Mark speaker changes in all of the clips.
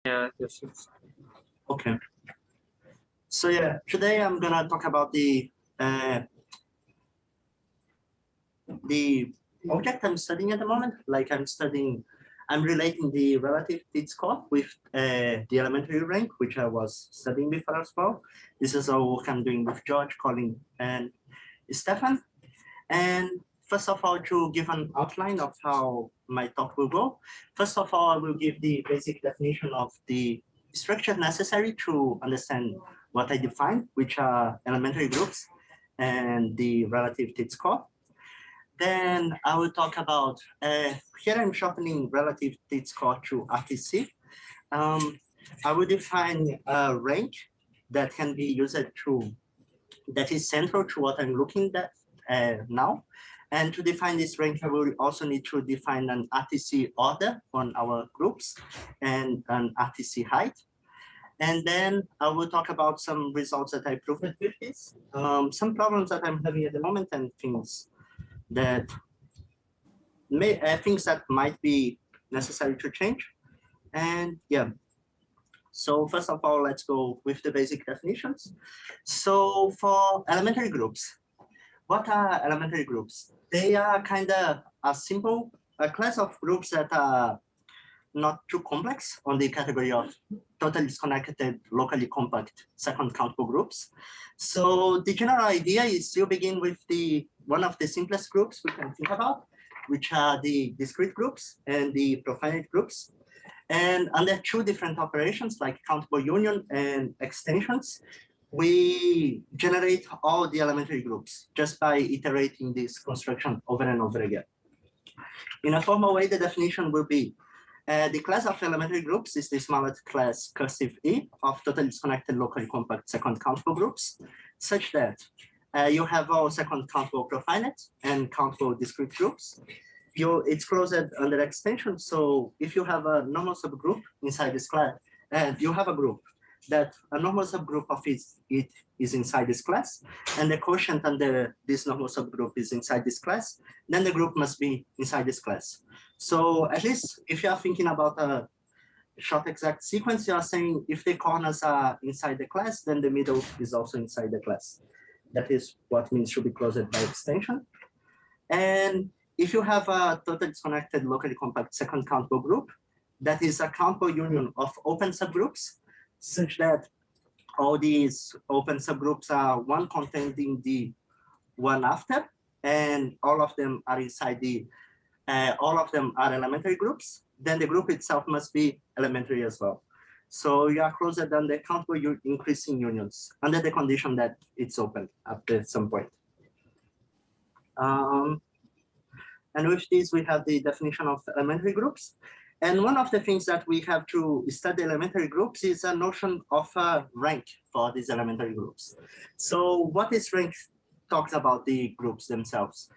Speaker 1: Yeah, yes, yes.
Speaker 2: Okay. So yeah, today I'm gonna talk about the object I'm studying at the moment. Like I'm relating the relative Tits score with the elementary rank, which I was studying before as well. This is a work I'm doing with George, Colin, and Stefan. And first of all, to give an outline of how my talk will go, first of all, I will give the basic definition of the structure necessary to understand what I define, which are elementary groups and the relative Tits score. Then I will talk about, here I'm shortening relative Tits score to RTC. I will define a rank that can be used that is central to what I'm looking at now. And to define this rank, I will also need to define an RTC order on our groups and an RTC height. And then I will talk about some results that I proved with this, some problems that I'm having at the moment, and that things that might be necessary to change. And yeah, so first of all, let's go with the basic definitions. So for elementary groups, what are elementary groups? They are kind of a class of groups that are not too complex on the category of totally disconnected, locally compact second countable groups. So the general idea is to begin with one of the simplest groups we can think about, which are the discrete groups and the profinite groups. And under two different operations like countable union and extensions, we generate all the elementary groups just by iterating this construction over and over again. In a formal way, the definition will be the class of elementary groups is the smallest class cursive E of totally disconnected locally compact second countable groups, such that you have all second countable profinite and countable discrete groups. It's closed under extension. So if you have a normal subgroup inside this class, and you have a group that a normal subgroup of it is inside this class, and the quotient under this normal subgroup is inside this class, then the group must be inside this class. So at least if you are thinking about a short exact sequence, you are saying if the corners are inside the class, then the middle is also inside the class. That is what means should be closed by extension. And if you have a totally disconnected locally compact second countable group, that is a countable union of open subgroups, such that all these open subgroups are one containing the one after, and all of them are all of them are elementary groups, then the group itself must be elementary as well. So you are closer than the countable increasing unions under the condition that it's open at some point. And with this, we have the definition of elementary groups. And one of the things that we have to study elementary groups is a notion of a rank for these elementary groups. So what is rank talks about the groups themselves.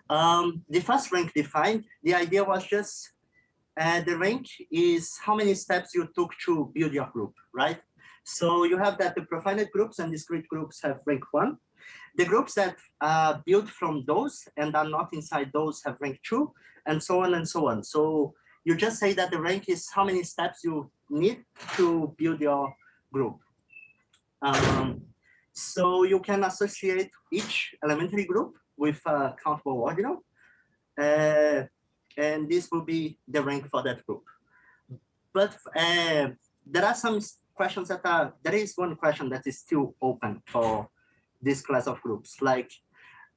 Speaker 2: The first rank defined, the idea was just the rank is how many steps you took to build your group, right? So you have that the profinite groups and discrete groups have rank 1. The groups that are built from those and are not inside those have rank 2, and so on and so on. So you just say that the rank is how many steps you need to build your group. So you can associate each elementary group with a countable ordinal, and this will be the rank for that group. But there are some questions there is one question that is still open for this class of groups. Like,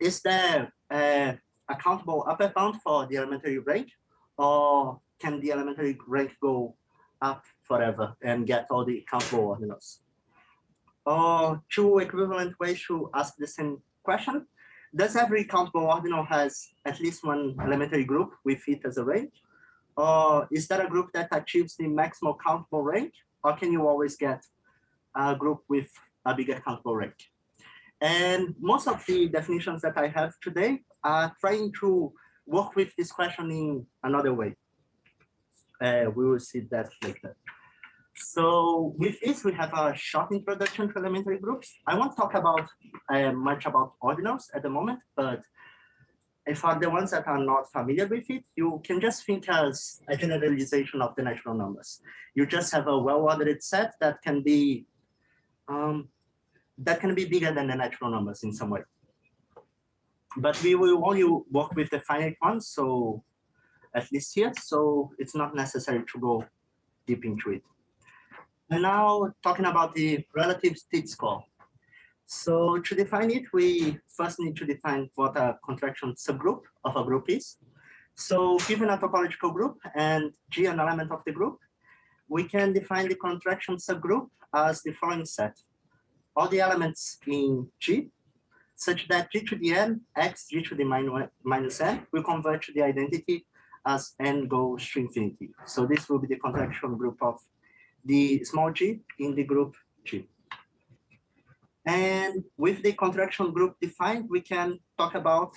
Speaker 2: is there a countable upper bound for the elementary rank, or can the elementary rank go up forever and get all the countable ordinals? Or two equivalent ways to ask the same question. Does every countable ordinal has at least one elementary group with it as a rank? Or is there a group that achieves the maximal countable rank? Or can you always get a group with a bigger countable rank? And most of the definitions that I have today are trying to work with this question in another way. We will see that later. So with this, we have a short introduction to elementary groups. I won't talk about much about ordinals at the moment, but And for the ones that are not familiar with it, you can just think as a generalization of the natural numbers. You just have a well-ordered set that can be bigger than the natural numbers in some way. But we will only work with the finite ones, so at least here, so it's not necessary to go deep into it. And now talking about the relative Tits score. So to define it, we first need to define what a contraction subgroup of a group is. So given a topological group and G an element of the group, we can define the contraction subgroup as the following set. All the elements in G, such that G to the n, x, G to the minus n, will convert to the identity as n goes to infinity. So this will be the contraction group of the small g in the group G. And with the contraction group defined, we can talk about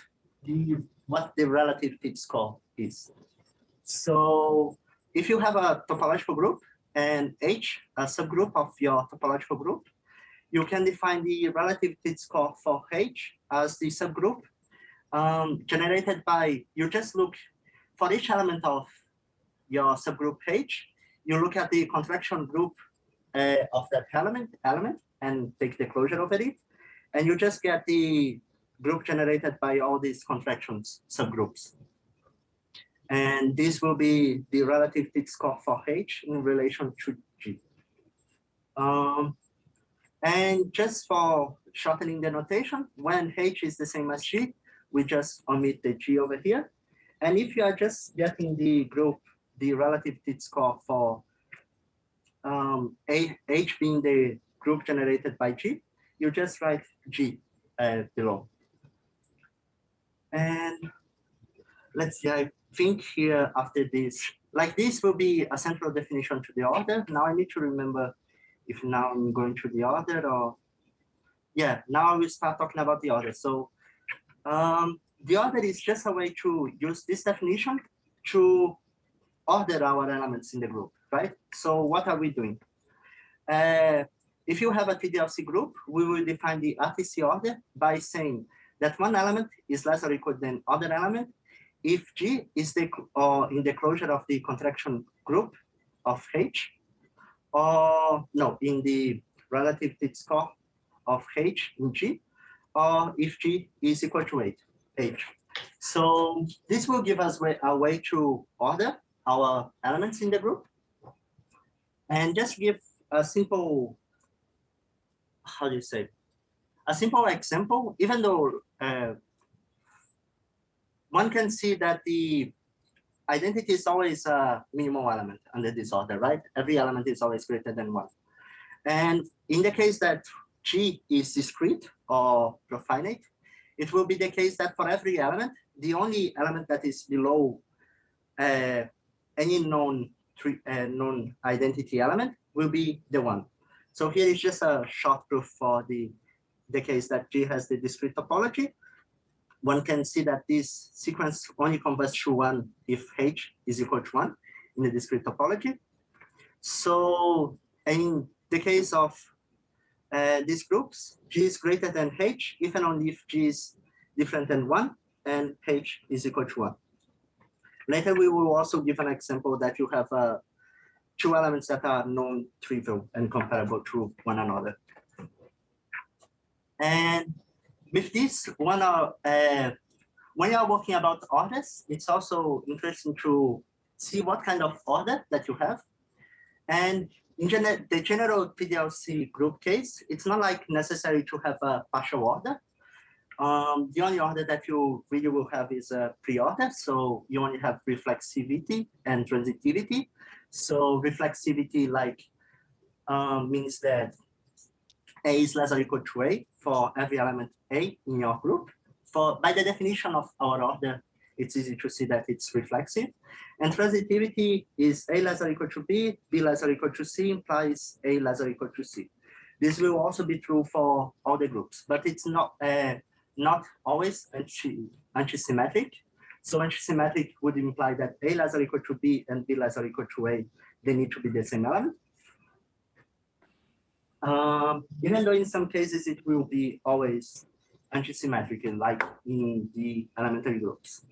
Speaker 2: what the relative Tits score is. So if you have a topological group and H, a subgroup of your topological group, you can define the relative Tits score for H as the subgroup generated by, you just look for each element of your subgroup H, you look at the contraction group of that element and take the closure over it, and you just get the group generated by all these contractions subgroups. And this will be the relative Tits score for H in relation to G. And just for shortening the notation, when H is the same as G, we just omit the G over here. And if you are just getting the group, the relative Tits score for H being the group generated by G, you just write G below. And let's see, I think here after this, like this will be a central definition to the order. Now I need to remember if now I'm going to the order or, yeah, now we start talking about the order. So the order is just a way to use this definition to order our elements in the group, right? So what are we doing? If you have a TDLC group, we will define the RTC order by saying that one element is less or equal than other element if G is in the closure of the contraction group of H, or no, in the relative Tits score of H in G, or if G is equal to 8, H. So this will give us a way to order our elements in the group. And just give a simple, how do you say, a simple example, even though one can see that the identity is always a minimal element under this order, right? Every element is always greater than 1. And in the case that G is discrete or profinite, it will be the case that for every element, the only element that is below any known identity element will be the 1. So here is just a short proof for the case that G has the discrete topology. One can see that this sequence only converts to 1 if H is equal to 1 in the discrete topology. So in the case of these groups, G is greater than H if and only if G is different than 1 and H is equal to 1. Later, we will also give an example that you have two elements that are non-trivial and comparable to one another. And with this, when you are working about orders, it's also interesting to see what kind of order that you have. And in the general PDLC group case, it's not like necessary to have a partial order. The only order that you really will have is a pre-order. So you only have reflexivity and transitivity. So reflexivity means that A is less or equal to A for every element A in your group. By the definition of our order, it's easy to see that it's reflexive. And transitivity is A less or equal to B, B less or equal to C implies A less or equal to C. This will also be true for all the groups, but it's not always antisymmetric. So antisymmetric would imply that A less or equal to B and B less or equal to A, they need to be the same element. Even though in some cases it will be always antisymmetrically, like in the elementary groups.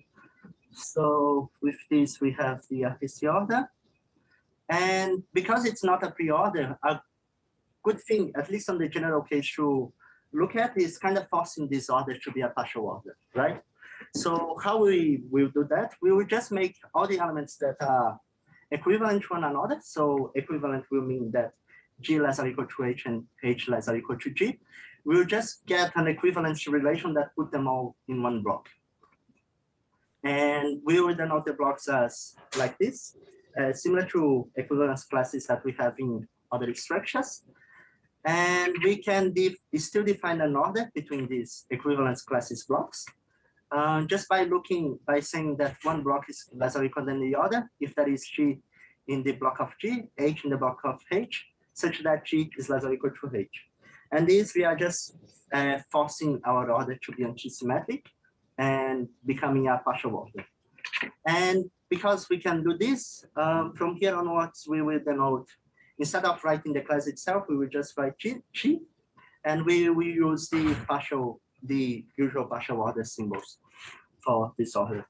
Speaker 2: So with this, we have the RTC order. And because it's not a pre-order, a good thing, at least on the general case, to look at is kind of forcing this order to be a partial order, right? So how we will do that? We will just make all the elements that are equivalent to one another. So equivalent will mean that G less or equal to H and H less or equal to G. We'll just get an equivalency relation that put them all in one block. And we will denote the blocks as like this, similar to equivalence classes that we have in other structures. And we can still define an order between these equivalence classes blocks, just by saying that one block is less or equal than the other, if that is G in the block of G, H in the block of H, such that G is less or equal to H. And this, we are just forcing our order to be antisymmetric and becoming a partial order. And because we can do this, from here onwards, we will denote, instead of writing the class itself, we will just write G, and we will use the usual partial order symbols for this order.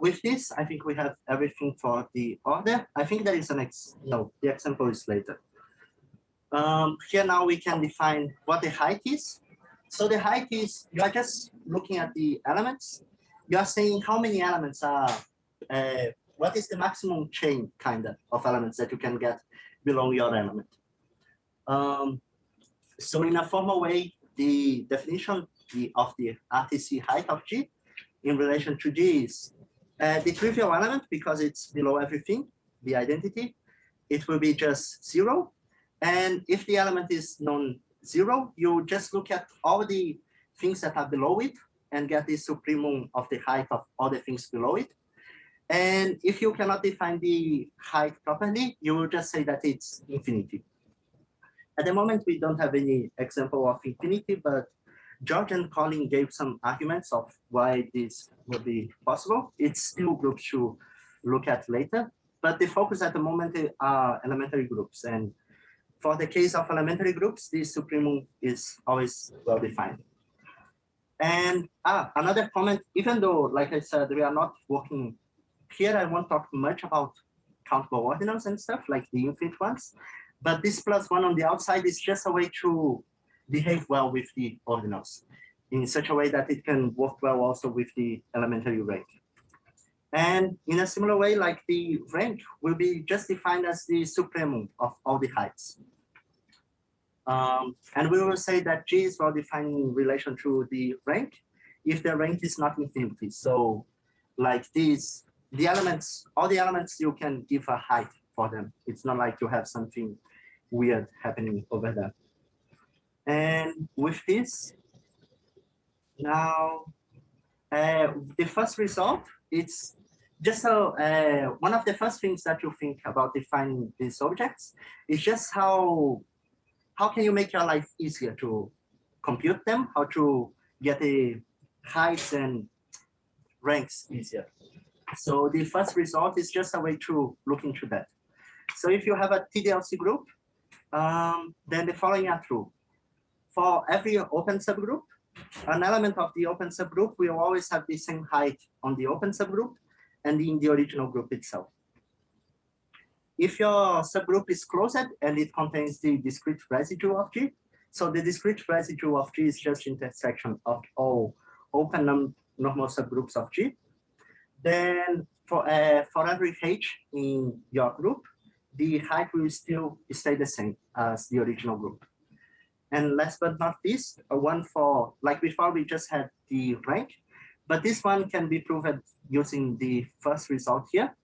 Speaker 2: With this, I think we have everything for the order. I think there is the example is later. Here now we can define what the height is. So the height is, you are just looking at the elements. You are saying how many elements are, what is the maximum chain of elements that you can get below your element. So in a formal way, the definition of the RTC height of G in relation to G is the trivial element, because it's below everything, the identity, it will be just 0. And if the element is non-zero, you just look at all the things that are below it and get the supremum of the height of all the things below it. And if you cannot define the height properly, you will just say that it's infinity. At the moment, we don't have any example of infinity, but George and Colin gave some arguments of why this would be possible. It's still groups to look at later, but the focus at the moment are elementary groups. And for the case of elementary groups, the supremum is always well defined. And another comment, even though, like I said, we are not working here, I won't talk much about countable ordinals and stuff like the infinite ones, but this +1 on the outside is just a way to behave well with the ordinals in such a way that it can work well also with the elementary rank. And in a similar way, like the rank will be just defined as the supremum of all the heights. And we will say that G is well defined in relation to the rank if the rank is not infinity. So like these, all the elements, you can give a height for them. It's not like you have something weird happening over there. And with this, now the first result, it's just one of the first things that you think about defining these objects is just how can you make your life easier to compute them, how to get the heights and ranks easier. So the first result is just a way to look into that. So if you have a TDLC group, then the following are true. For every open subgroup, an element of the open subgroup will always have the same height on the open subgroup and in the original group itself. If your subgroup is closed and it contains the discrete residue of G, so the discrete residue of G is just intersection of all open normal subgroups of G, then for every H in your group, the height will still stay the same as the original group. And last but not least, one for, like before, we just had the rank, but this one can be proven using the first result here.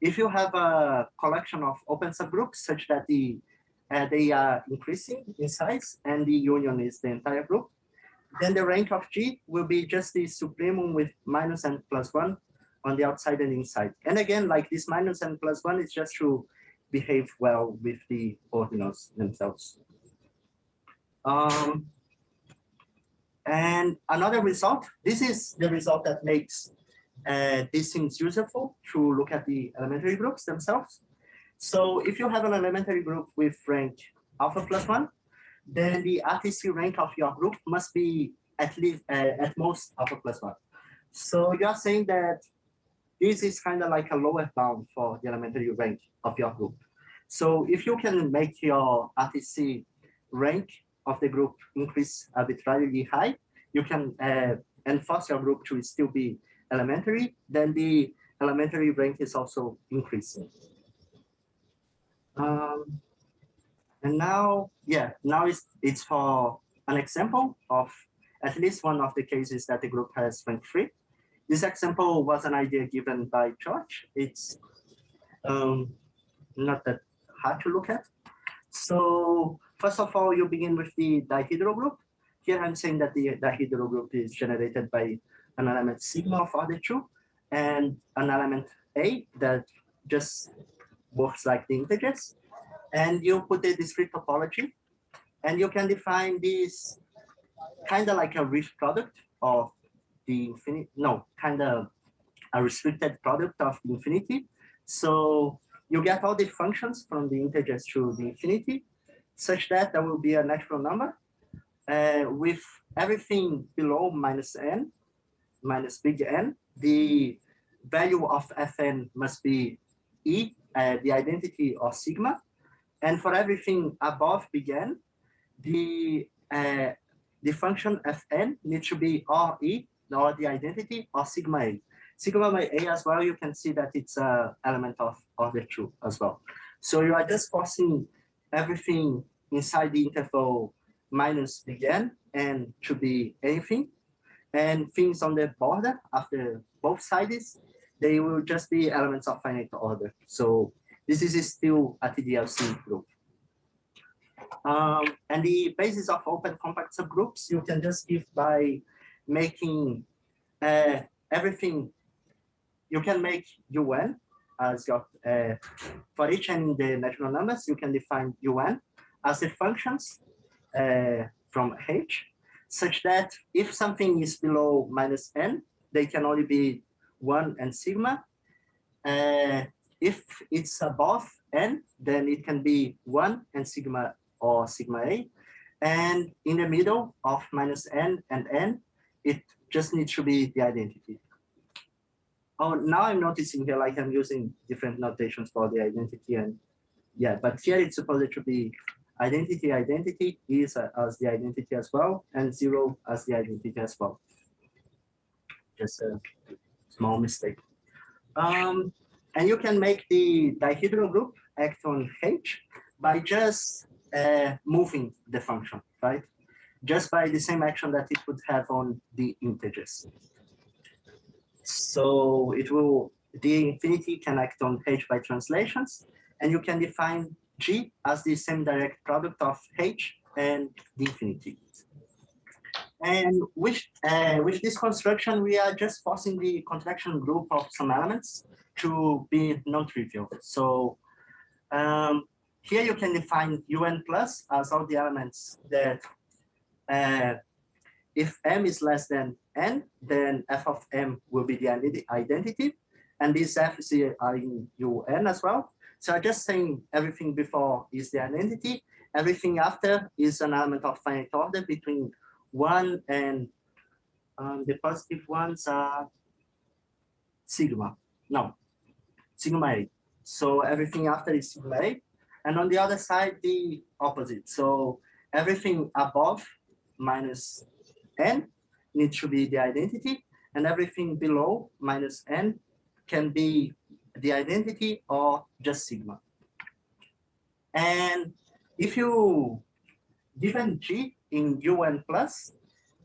Speaker 2: If you have a collection of open subgroups such that they are increasing in size and the union is the entire group, then the rank of G will be just the supremum with minus and +1 on the outside and inside. And again, like this minus and +1 is just to behave well with the ordinals themselves. And another result, this is the result that makes these things useful to look at the elementary groups themselves. So if you have an elementary group with rank alpha +1, then the RTC rank of your group must be at least at most alpha plus 1. So you're saying that this is kind of like a lower bound for the elementary rank of your group. So if you can make your RTC rank of the group increase arbitrarily high, you can enforce your group to still be elementary, then the elementary rank is also increasing. And now, now it's for an example of at least one of the cases that the group has rank 3. This example was an idea given by George. It's not that hard to look at. So first of all, you begin with the dihedral group. Here I'm saying that the dihedral group is generated by an element sigma of order 2 and an element A that just works like the integers. And you put a discrete topology, and you can define this kind of like a rich product of the infinity, no, kind of a restricted product of the infinity. So you get all the functions from the integers to the infinity, such that there will be a natural number with everything below minus n, minus big N. The value of Fn must be E, the identity of sigma. And for everything above big N, the function Fn needs to be or E, or the identity, or sigma A. Sigma A as well, you can see that it's an element of order 2 as well. So you are just forcing everything inside the interval minus big N and to be anything. And things on the border after both sides, they will just be elements of finite order. So this is still a TDLC group. And the basis of open compact subgroups, you can just give by making everything. You can make UN as your, for each n in the natural numbers, you can define UN as the functions from H, such that if something is below minus n, they can only be 1 and sigma. If it's above n, then it can be 1 and sigma or sigma A. And in the middle of minus n and n, it just needs to be the identity. Oh, now I'm noticing here like I'm using different notations for the identity, and yeah, but here it's supposed to be identity is as the identity as well, and 0 as the identity as well. Just a small mistake. And you can make the dihedral group act on H by just moving the function, right? Just by the same action that it would have on the integers. So it will, the infinity can act on H by translations, and you can define G as the same direct product of H and the infinity. And with this construction, we are just forcing the contraction group of some elements to be non-trivial. So here you can define UN plus as all the elements that if M is less than N, then F of M will be the identity. And these F's are in UN as well. So I'm just saying everything before is the identity. Everything after is an element of finite order between 1 and the positive ones are sigma. No, sigma A. So everything after is sigma A. And on the other side, the opposite. So everything above minus N needs to be the identity, and everything below minus N can be the identity or just sigma. And if you given G in UN plus,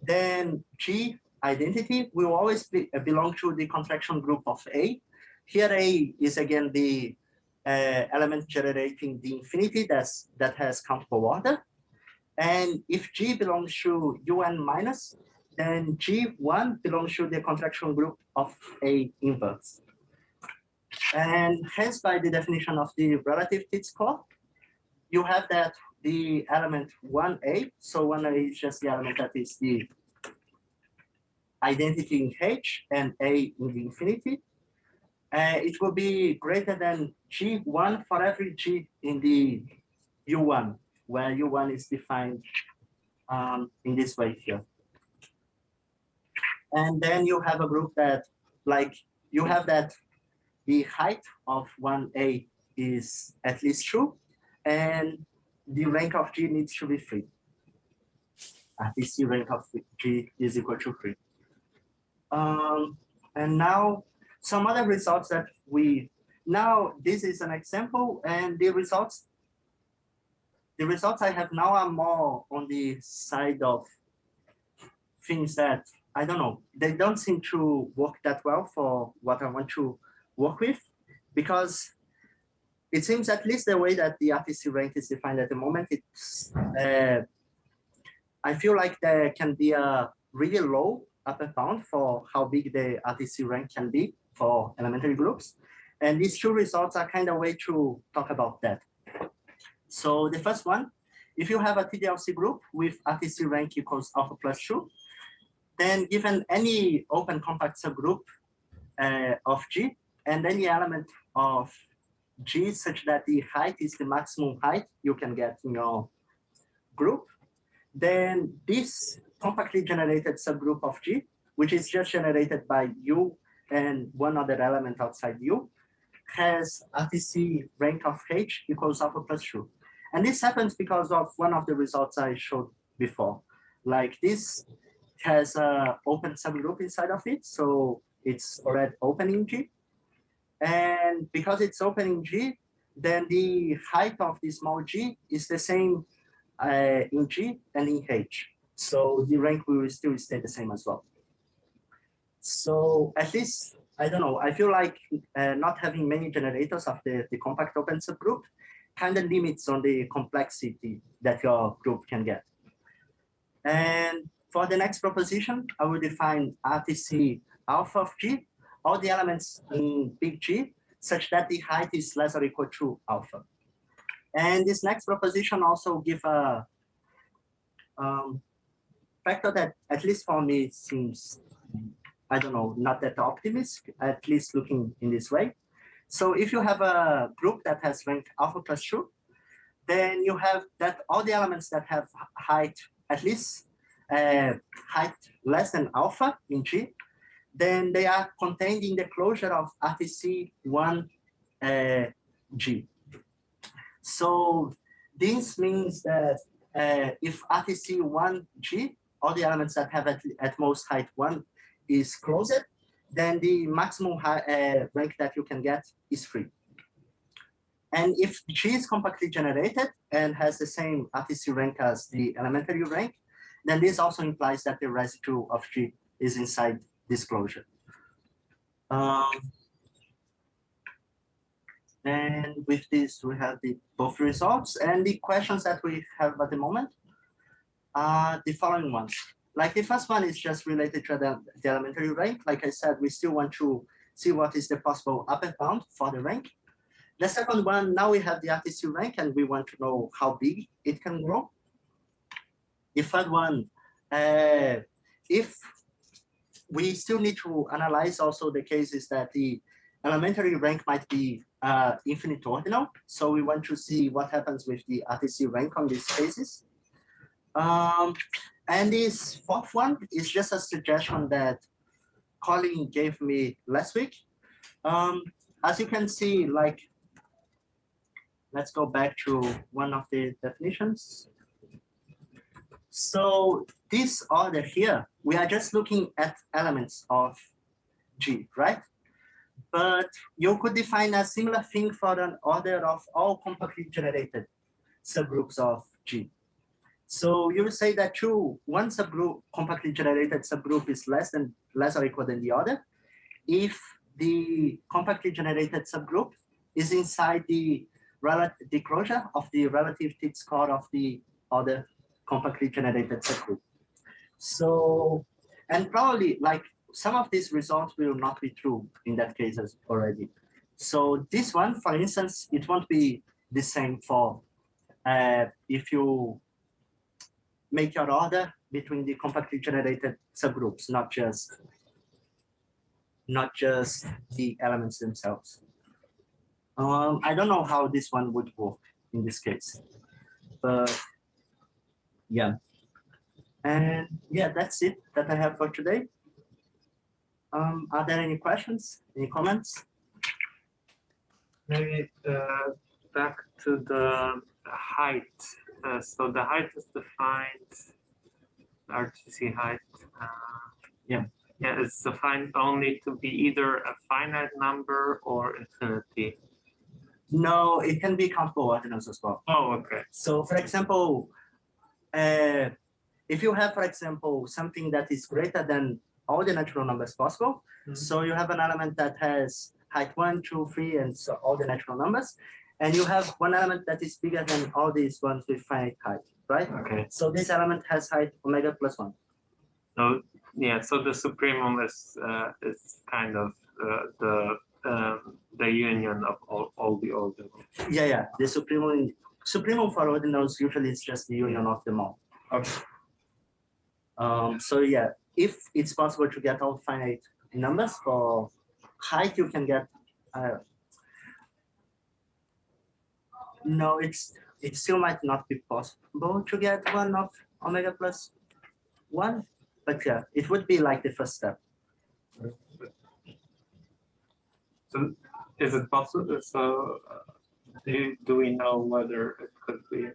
Speaker 2: then G identity will always belong to the contraction group of A. Here A is again the element generating the infinity that has countable order. And if G belongs to UN minus, then G1 belongs to the contraction group of A inverse. And hence, by the definition of the relative Tits core, you have that the element 1A, so 1A is just the element that is the identity in H and A in the infinity. It will be greater than G1 for every G in the U1, where U1 is defined in this way here. And then you have a group that, like, you have that the height of 1A is at least 2, and the rank of G needs to be 3. RTC rank of G is equal to 3. And now some other results that now this is an example, and the results I have now are more on the side of things that, I don't know, they don't seem to work that well for what I want to work with, because it seems, at least the way that the RTC rank is defined at the moment, it's I feel like there can be a really low upper bound for how big the RTC rank can be for elementary groups. And these two results are kind of a way to talk about that. So the first one, if you have a TDLC group with RTC rank equals alpha plus 2, then given any open compact subgroup of G and any element of G such that the height is the maximum height you can get in your group, then this compactly generated subgroup of G, which is just generated by U and one other element outside U, has RTC rank of H equals alpha plus 2. And this happens because of one of the results I showed before. Like, this has an open subgroup inside of it, so it's already open in G. And because it's open in G, then the height of the small g is the same in G and in H. So the rank will still stay the same as well. So at least, I don't know, I feel like not having many generators of the compact open subgroup kind of limits on the complexity that your group can get. And for the next proposition, I will define RTC alpha of G, all the elements in big G, such that the height is less or equal to alpha. And this next proposition also give a factor that, at least for me, seems, I don't know, not that optimistic, at least looking in this way. So if you have a group that has rank alpha plus 2, then you have that all the elements that have height, at least height less than alpha in G, then they are contained in the closure of RTC 1 G. So this means that if RTC 1 G, all the elements that have at most height 1 is closed, then the maximum rank that you can get is 3. And if G is compactly generated and has the same RTC rank as the elementary rank, then this also implies that the residue of G is inside this closure. And with this, we have both results. And the questions that we have at the moment are the following ones. Like, the first one is just related to the elementary rank. Like I said, we still want to see what is the possible upper bound for the rank. The second one, now we have the RTC rank and we want to know how big it can grow. The third one, if we still need to analyze also the cases that the elementary rank might be infinite ordinal. So we want to see what happens with the RTC rank on these cases. And this fourth one is just a suggestion that Colin gave me last week. As you can see, like, let's go back to one of the definitions. So this order here, we are just looking at elements of G, right? But you could define a similar thing for an order of all compactly generated subgroups of G. So you will say that one subgroup, compactly generated subgroup, is less or equal than the other if the compactly generated subgroup is inside the closure of the relative Tits score of the other compactly generated subgroup. So, and probably, like, some of these results will not be true in that case already. So this one, for instance, it won't be the same for if you make your order between the compactly generated subgroups, not just the elements themselves. I don't know how this one would work in this case. But yeah, and yeah, that's it that I have for today. Are there any questions, any comments?
Speaker 1: Maybe back to the height. So the height is defined, RTC height.
Speaker 2: Yeah.
Speaker 1: Yeah, it's defined only to be either a finite number or infinity.
Speaker 2: No, it can be countable ordinals as well.
Speaker 1: Oh, okay.
Speaker 2: So for example, if you have, for example, something that is greater than all the natural numbers possible, so you have an element that has height 1, 2, 3, and so all the natural numbers, and you have one element that is bigger than all these ones with finite height, right?
Speaker 1: Okay.
Speaker 2: So this element has height omega plus 1.
Speaker 1: So yeah, so the supremum is kind of the union of all the ordinals.
Speaker 2: Yeah. The supremum for ordinals usually is just the union of them all.
Speaker 1: Okay.
Speaker 2: So yeah, if it's possible to get all finite numbers for height, you can get. No, it still might not be possible to get one of omega plus 1, but yeah, it would be like the first step.
Speaker 1: So is it possible? So do we know whether it could be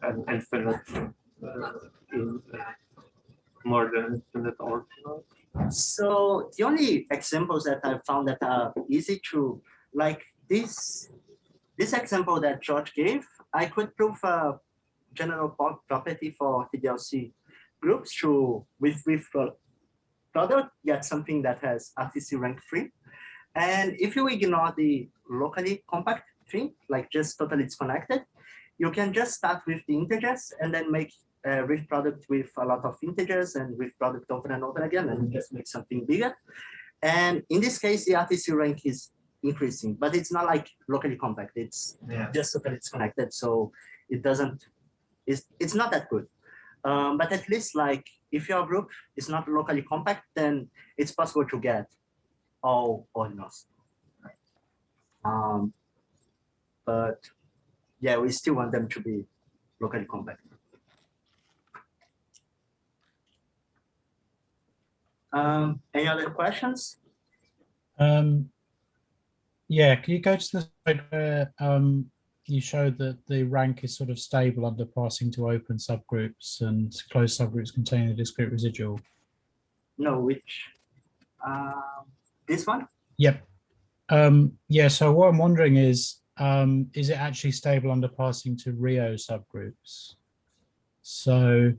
Speaker 1: an infinite more than infinite ordinal?
Speaker 2: So the only examples that I found that are easy to, like this example that George gave, I could prove a general property for TDLC groups to with product get something that has RTC rank 3. And if you ignore the locally compact thing, like just totally disconnected, you can just start with the integers and then make with product with a lot of integers and with product over and over again and just make something bigger. And in this case, the RTC rank is increasing, but it's not like locally compact. It's just totally disconnected. So it doesn't, it's not that good. But at least like if your group is not locally compact, then it's possible to get all ordinals. But yeah, we still want them to be locally compact. Any other questions?
Speaker 3: Yeah, can you go to the slide where you showed that the rank is sort of stable under passing to open subgroups and closed subgroups containing a discrete residual?
Speaker 2: No, which? This one?
Speaker 3: Yep. Yeah, so what I'm wondering is it actually stable under passing to Rio subgroups? So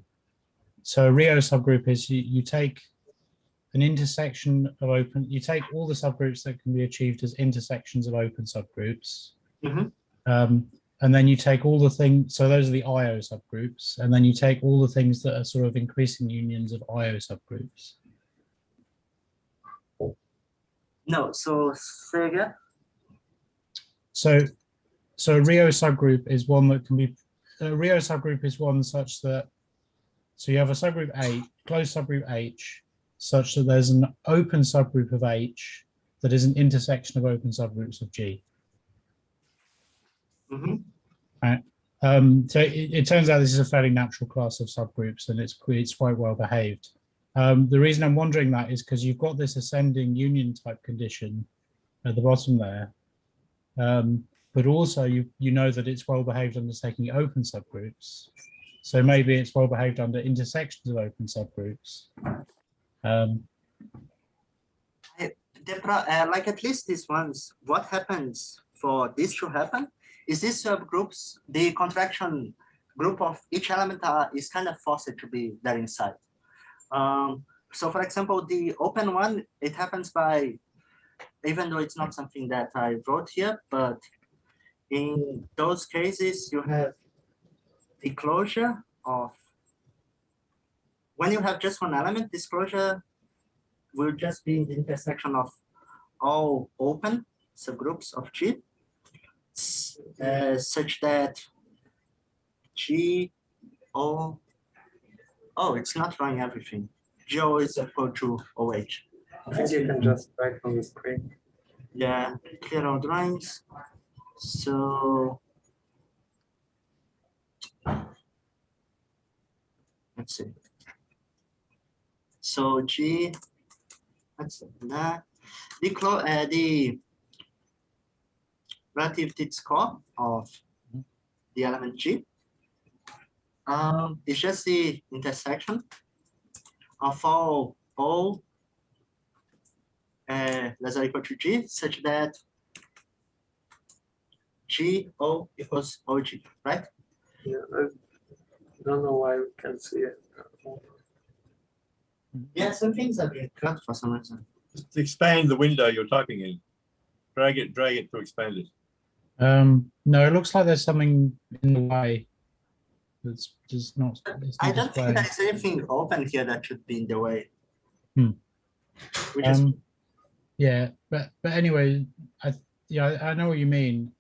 Speaker 3: a Rio subgroup is you take an intersection of open, you take all the subgroups that can be achieved as intersections of open subgroups. And then you take all the things, so those are the IO subgroups, and then you take all the things that are sort of increasing unions of IO subgroups.
Speaker 2: No, so say again.
Speaker 3: So a Rio subgroup is one that can be, a Rio subgroup is one such that, so you have a subgroup A, closed subgroup H, such that there's an open subgroup of H that is an intersection of open subgroups of G. Right. So it turns out this is a fairly natural class of subgroups, and it's quite well behaved. The reason I'm wondering that is because you've got this ascending union type condition at the bottom there, but also you know that it's well behaved under taking open subgroups. So maybe it's well behaved under intersections of open subgroups.
Speaker 2: Like at least these ones, what happens for this to happen is these subgroups, the contraction group of each element is kind of forced to be there inside. So for example, the open one, it happens by, even though it's not something that I wrote here, but in those cases, you have the closure of, when you have just one element, this closure will just be the intersection of all open subgroups of G, such that G, O, oh, it's not running everything. Go is equal to OH.
Speaker 1: You can just write on the screen.
Speaker 2: Yeah, clear all drawings. So let's see. So G, let's see that the relativity score of the element G is just the intersection of all O less or equal to G, such that GO equals OG, right?
Speaker 1: Yeah, I don't know why we can't see it.
Speaker 2: Yeah, some things are being cut for some reason.
Speaker 4: Just expand the window you're typing in. Drag it to expand it.
Speaker 3: No, it looks like there's something in the way that's just not. It's
Speaker 2: I
Speaker 3: not
Speaker 2: don't think
Speaker 3: displaying.
Speaker 2: there's anything open here that should be in the way.
Speaker 3: Hmm.
Speaker 2: Which is
Speaker 3: Yeah, but anyway, I know what you mean.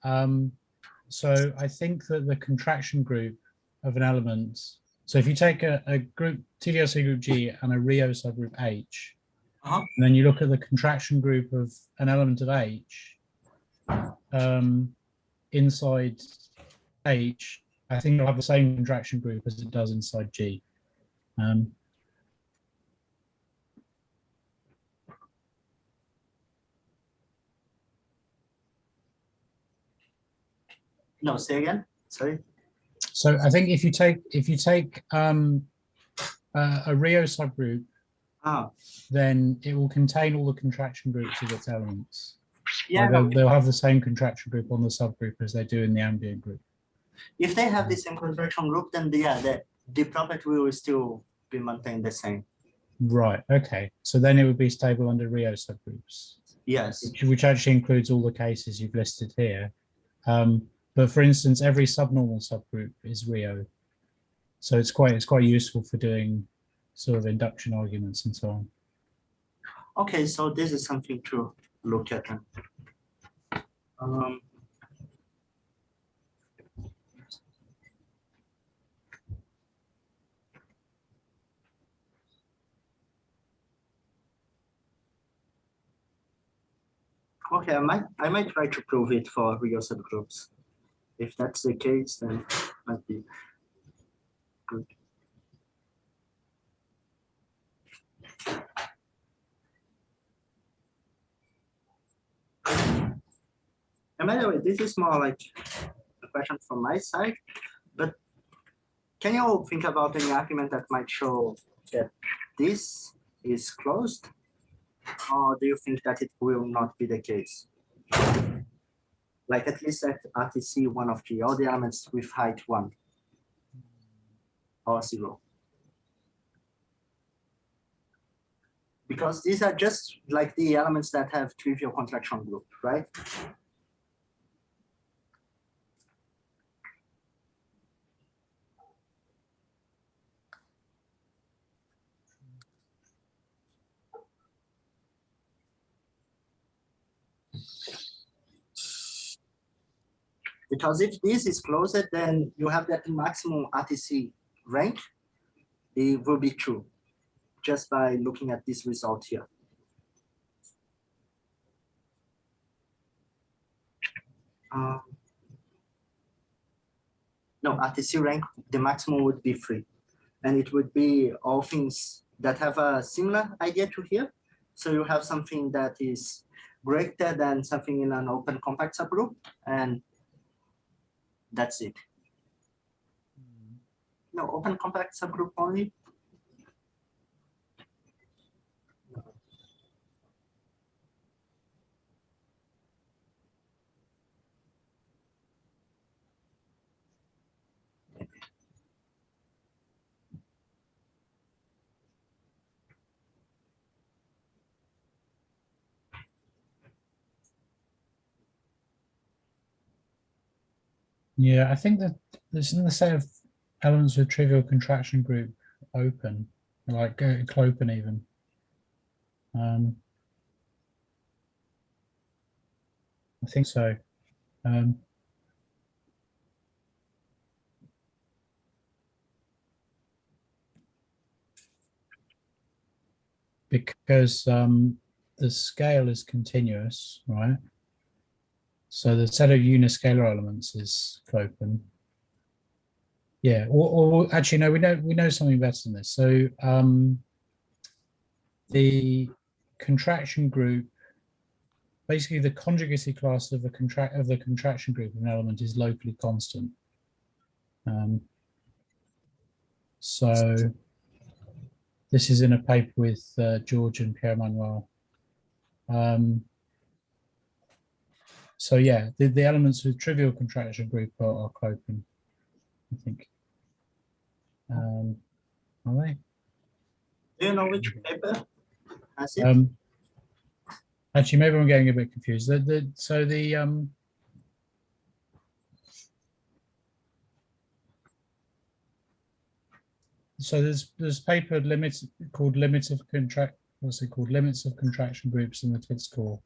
Speaker 3: So I think that the contraction group of an element. So if you take a group TDLC group G and a Rio subgroup H, and then you look at the contraction group of an element of H, inside H, I think it'll have the same contraction group as it does inside G.
Speaker 2: no, say again. Sorry.
Speaker 3: So I think if you take a Rio subgroup, then it will contain all the contraction groups of its elements.
Speaker 2: Yeah,
Speaker 3: Like they'll have the same contraction group on the subgroup as they do in the ambient group.
Speaker 2: if they have the same contraction group, then the property will still be maintained the same.
Speaker 3: Right. Okay. So then it would be stable under Rio subgroups.
Speaker 2: Yes.
Speaker 3: Which actually includes all the cases you've listed here. But for instance, every subnormal subgroup is Rio. So it's quite useful for doing sort of induction arguments and so on.
Speaker 2: Okay, so this is something to look at. Okay, I might try to prove it for real subgroups. If that's the case, then it might be good. And by the way, this is more like a question from my side, but can you think about any argument that might show that this is closed? Or do you think that it will not be the case? Like at least at RTC 1 of G, all the elements with height 1 or 0. Because these are just like the elements that have trivial contraction group, right? Because if this is closed, then you have that maximum RTC rank, it will be true, just by looking at this result here. No, RTC rank, the maximum would be 3. And it would be all things that have a similar idea to here. So you have something that is greater than something in an open compact subgroup, and that's it. No, open compact subgroup only.
Speaker 3: Yeah, I think that there's in the set of elements with trivial contraction group open, like clopen even. I think so. Because the scale is continuous, right? So the set of uniscalar elements is clopen. Yeah, or actually, no, we know something better than this. So the contraction group, basically the conjugacy class of the contraction group of an element is locally constant. So this is in a paper with George and Pierre Manuel. So yeah, the elements with trivial contraction group are Clopen, I think. Are they?
Speaker 2: Do you know which paper has it?
Speaker 3: Actually, maybe I'm getting a bit confused. So there's paper called limits of contract. What's it called? Limits of contraction groups in the Tits core,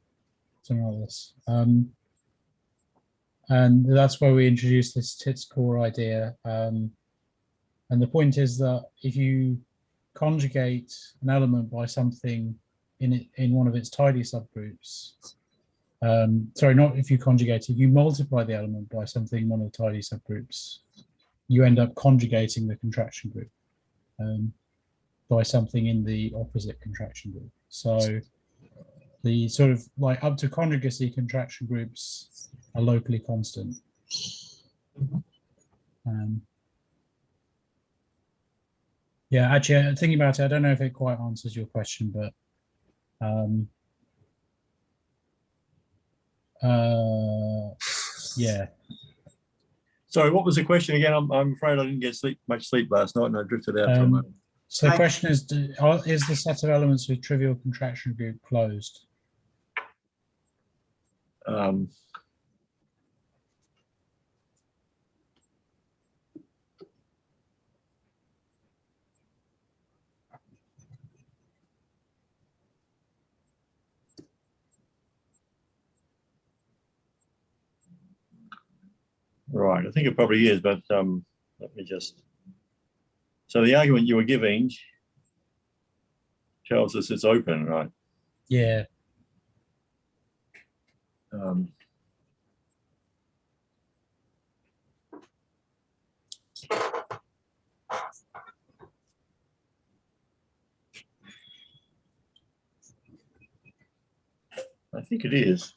Speaker 3: something like this. And that's where we introduced this Tits core idea. And the point is that if you conjugate an element by something in one of its tidy subgroups, sorry, not if you conjugate it, you multiply the element by something in one of the tidy subgroups, you end up conjugating the contraction group by something in the opposite contraction group. So the sort of like up to conjugacy contraction groups are locally constant. Yeah, actually, thinking about it, I don't know if it quite answers your question, but yeah.
Speaker 4: Sorry, what was the question again? I'm afraid I didn't get much sleep last night and I drifted out for a moment.
Speaker 3: So the question is the set of elements with trivial contraction group closed?
Speaker 4: Right, I think it probably is, but let me just. So the argument you were giving tells us it's open, right?
Speaker 3: Yeah.
Speaker 4: I think it is.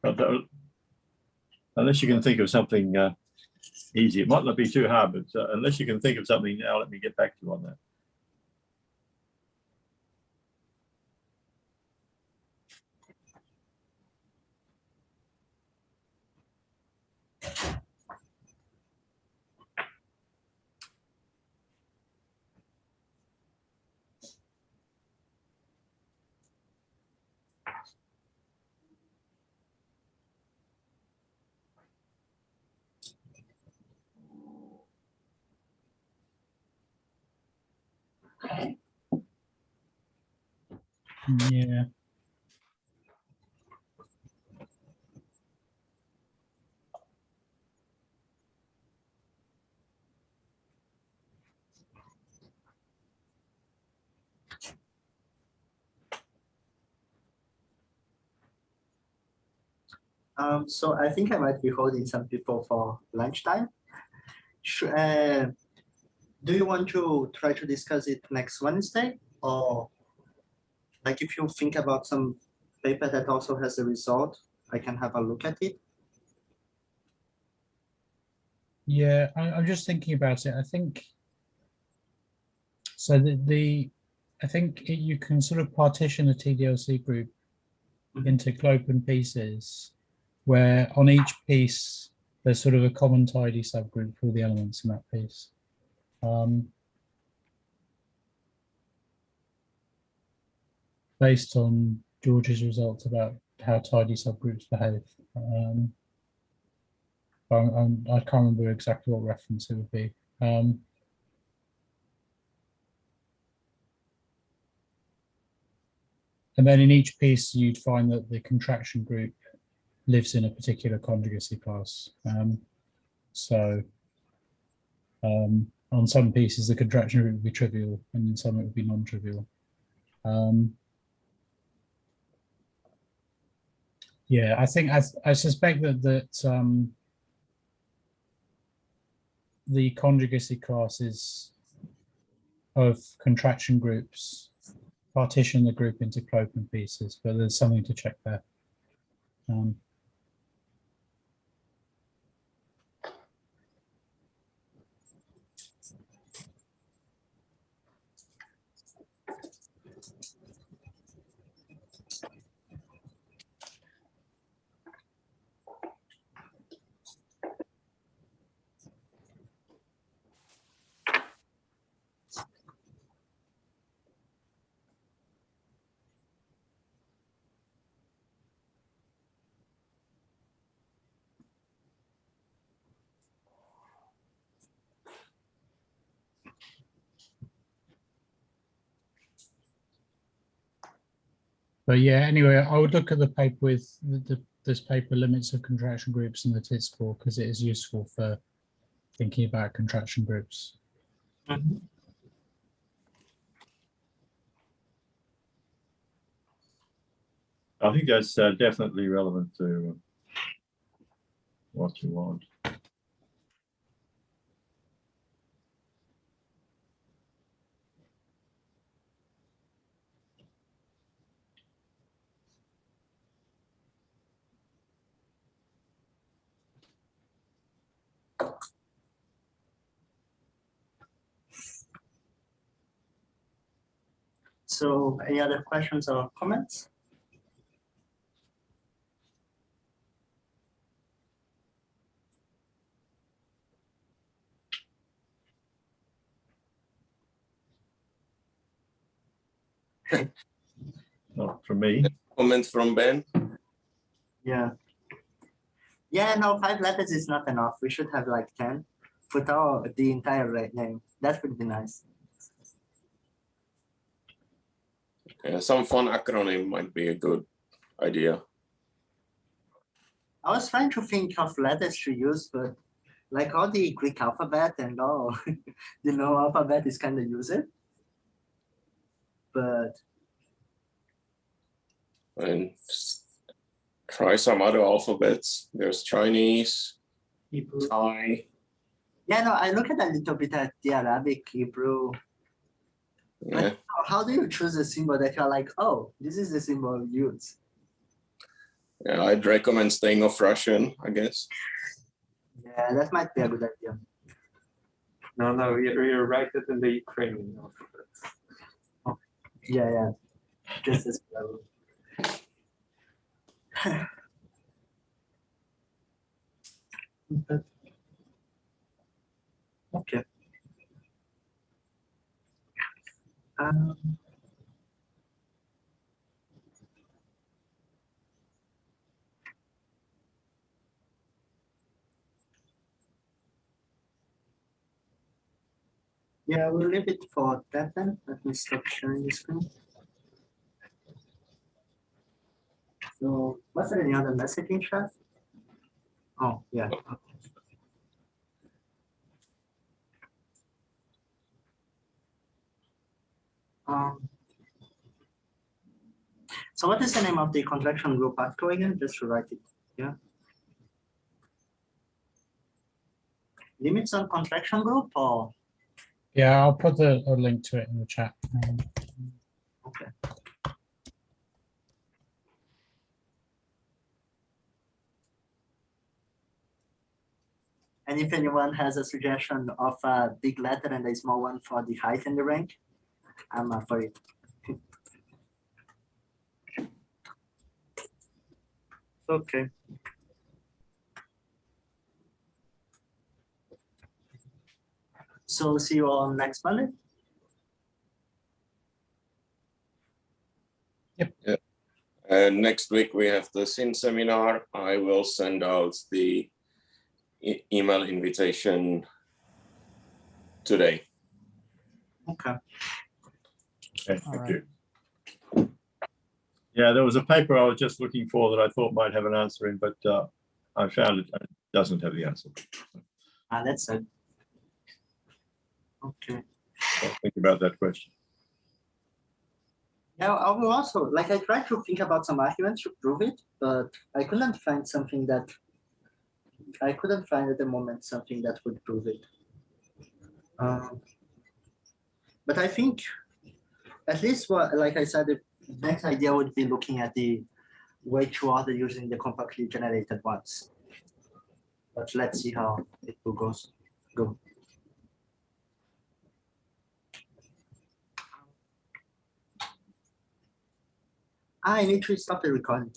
Speaker 4: But unless you can think of something easy, it might not be too hard, but unless you can think of something now, let me get back to you on that.
Speaker 3: Yeah.
Speaker 2: So I think I might be holding some people for lunchtime. Do you want to try to discuss it next Wednesday? Or like if you think about some paper that also has the result, I can have a look at it.
Speaker 3: Yeah, I'm just thinking about it. I think so. I think you can sort of partition a TDLC group into Clopen pieces, where on each piece there's sort of a common tidy subgroup for all the elements in that piece. Based on George's results about how tidy subgroups behave. I can't remember exactly what reference it would be. And then in each piece, you'd find that the contraction group lives in a particular conjugacy class. on some pieces the contraction group would be trivial, and in some it would be non-trivial. Yeah, I suspect that the conjugacy classes of contraction groups partition the group into clopen pieces, but there's something to check there. But yeah, anyway, I would look at the paper with this paper, Limits of Contraction Groups in the Tits score, because it is useful for thinking about contraction groups.
Speaker 2: Mhm.
Speaker 4: I think that's definitely relevant to what you want.
Speaker 2: So any other questions or comments?
Speaker 4: Not from me.
Speaker 5: Comment from Ben.
Speaker 2: Yeah. Yeah, no, 5 letters is not enough. We should have like 10. Put all the entire right name. That would be nice.
Speaker 5: Some fun acronym might be a good idea.
Speaker 2: I was trying to think of letters to use, but like all the Greek alphabet and all the no alphabet is kind of used. But
Speaker 5: And try some other alphabets. There's Chinese,
Speaker 1: Hebrew.
Speaker 5: Thai.
Speaker 2: yeah, no, I look at a little bit at the Arabic, Hebrew.
Speaker 5: Yeah.
Speaker 2: How do you choose a symbol that you're like, oh, this is the symbol you use?
Speaker 5: Yeah, I'd recommend staying off Russian, I guess.
Speaker 2: Yeah, that might be a good idea.
Speaker 1: No, you're right it in the Ukrainian alphabet.
Speaker 2: Yeah. Just as well. Okay. Yeah, we'll leave it for that then. Let me stop sharing the screen. So, was there any other messaging chat? Oh, yeah. So what is the name of the contraction group article again? Just to write it. Yeah. Limits on contraction group or?
Speaker 3: Yeah, I'll put a link to it in the chat.
Speaker 2: Okay. And if anyone has a suggestion of a big letter and a small one for the height and the rank, I'm for it. Okay. So see you all next Monday.
Speaker 5: Next week we have the SIN seminar. I will send out the email invitation today.
Speaker 2: Okay.
Speaker 4: Okay,
Speaker 3: All
Speaker 4: thank
Speaker 3: right.
Speaker 4: you. Yeah, there was a paper I was just looking for that I thought might have an answer in, but I found it doesn't have the answer.
Speaker 2: That's it. Okay.
Speaker 4: Think about that question.
Speaker 2: Yeah, I will also, like, I tried to think about some arguments to prove it, but I couldn't find something that, I couldn't find at the moment something that would prove it. But I think, at least what, like I said, the next idea would be looking at the way to order using the compactly generated ones. But let's see how it will go. I need to stop the recording.